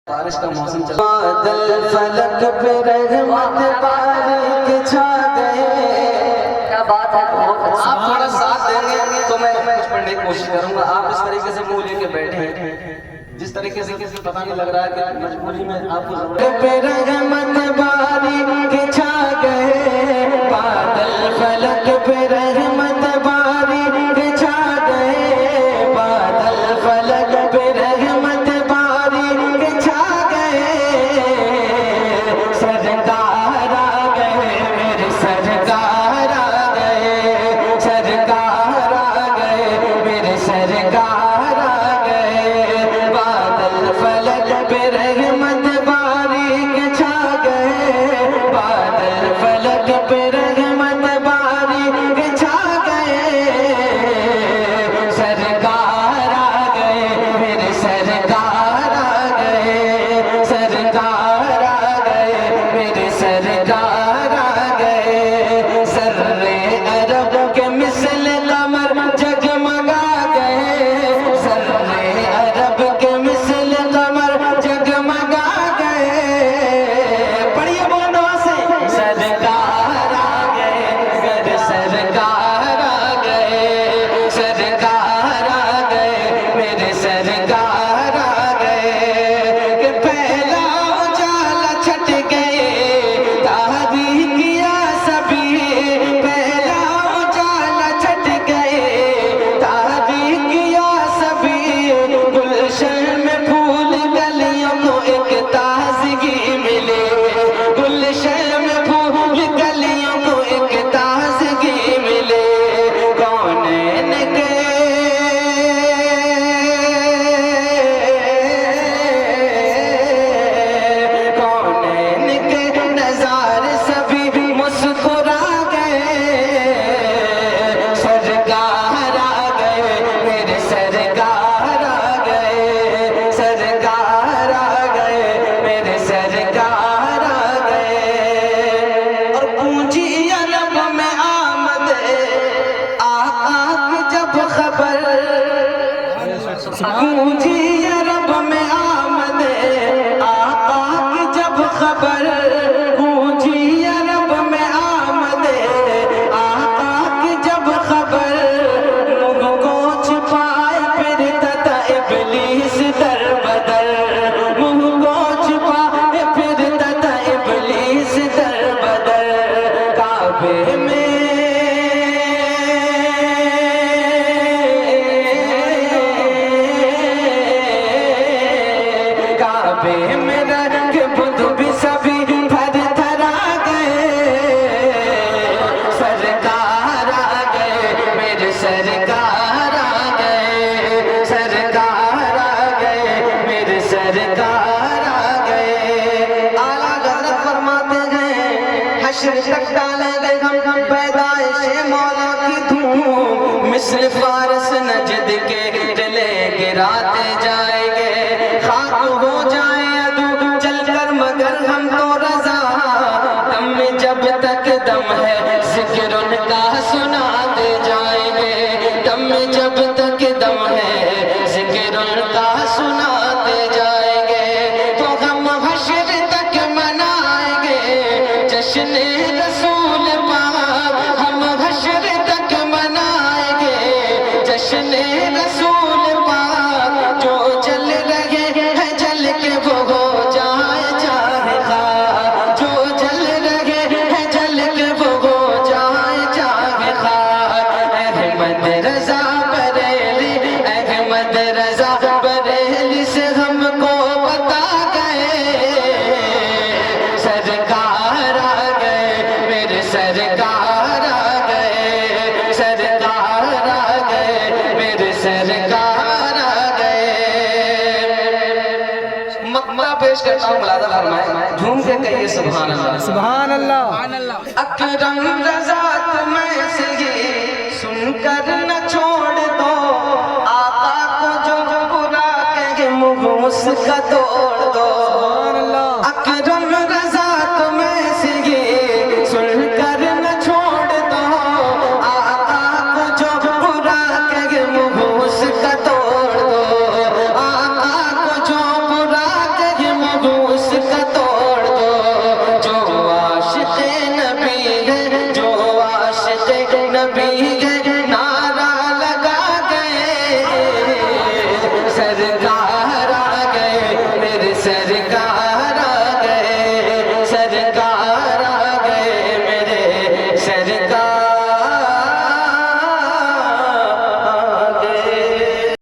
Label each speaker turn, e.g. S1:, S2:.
S1: बारिश का मौसम चल बादल फलक पे रहमत बारिश छा गए।
S2: क्या बात है,
S1: आप थोड़ा साथ देंगे तो मैं कुछ पढ़ने की कोशिश करूंगा। आप इस तरीके से मुंह लेके बैठे, जिस तरीके से किसी पता नहीं लग रहा है कि मजबूरी में आपको जरूरत पे रहमत बारिश छा गए। बादल फलक पे रहमत बारिश छा गए। बादल फलक पे रहमत बारिश छा गए। सरकार आ गए, मेरे सरकार आ गए। सरकार आ गए, मेरे सरकार आ गए। बादल फलक पे रहमत बारिश छा गए। बादल फलक पे रहमत बारिश छा गए। सरकार आ गए, मेरे सरकार आ गए। सरकार आ गए, मेरे सरकार आ गए। सर्रे अरब के मिसल कमर जगमगा गए। सर्रे अरब के मिसल कमर जगमगा गए। पढ़िए बोलो से सरकार आ गए, मेरे सरकार आ गए। सरकार आ गए, मेरे सरकार आ गए। कि पहला उजाला छट गए, तारीख किया सभी। पहला उजाला छट गए, तारीख किया सभी। गुलशन में फूल कलियों को एक ताजगी मिले। गुलशन में फूल कलियों को एक ताजगी मिले। कौनैन के कौनैन के नजारे सभी मुस्कुरा गए। सरकार आ गए, मेरे सरकार आ गए। सरकार आ गए, मेरे सरकार आ गए। और पूंजी अरब में आमद आका की जब खबर। पूंजी अरब में आमद आका की जब खबर। पूंजी अरब में आमद आका की जब खबर। मुँह को छुपाए फिरता था इब्लीस दर बदर। मुँह को छुपाए फिरता था इब्लीस दर बदर। काबे में काबे में रख बुध भी सभी भर थरा गए। सरकार आ गए, मेरे सरकार आ गए। सरकार आ गए, मेरे सरकार आ गए। आला हज़रत फरमाते हैं, हश्र तक डाले गए हम पैदाइश मौला की धूम। मिस्र फारस नजद के टिले गिराते जाएंगे। खाक हो जाए अदू चलकर मगर हम तो रजा। दम में जब तक दम है जिक्र उनका सुनाते जाएंगे। दम में जब तक दम है जिक्र उनका सुनाते जाएंगे। तो हम हश्र तक मनाएंगे जश्न रसूल पाक। हम हश्र तक मनाएंगे जश्न रसूल पाक। जो जल रहे हैं जल के वो हो जाए चाहे खाक। जो जल रहे हैं जल के वो हो जाए चाहे खाक। अहमद रजा बरेली, अहमद रजा बरेली से हमको बता गए। सरकार आ गए, मेरे सरकार आ गए। सरकार आ गए, मेरे सरकार आ गए। मक्ता पेश करता हूँ, मुलादा फरमाए, झूम के कहिए सुभान अल्लाह।
S3: सुभान अल्लाह।
S1: अकरम रजा तुम्हें से ही सुनकर न छोड़ दो। आका को जो बुरा कहे मुँह उसका तोड़ दो। अकरम रजा तुम्हें से ही सुनकर न छोड़ दो। आका को जो बुरा कहे मुँह उसका तोड़ दो। आका को जो बुरा कहे नबी है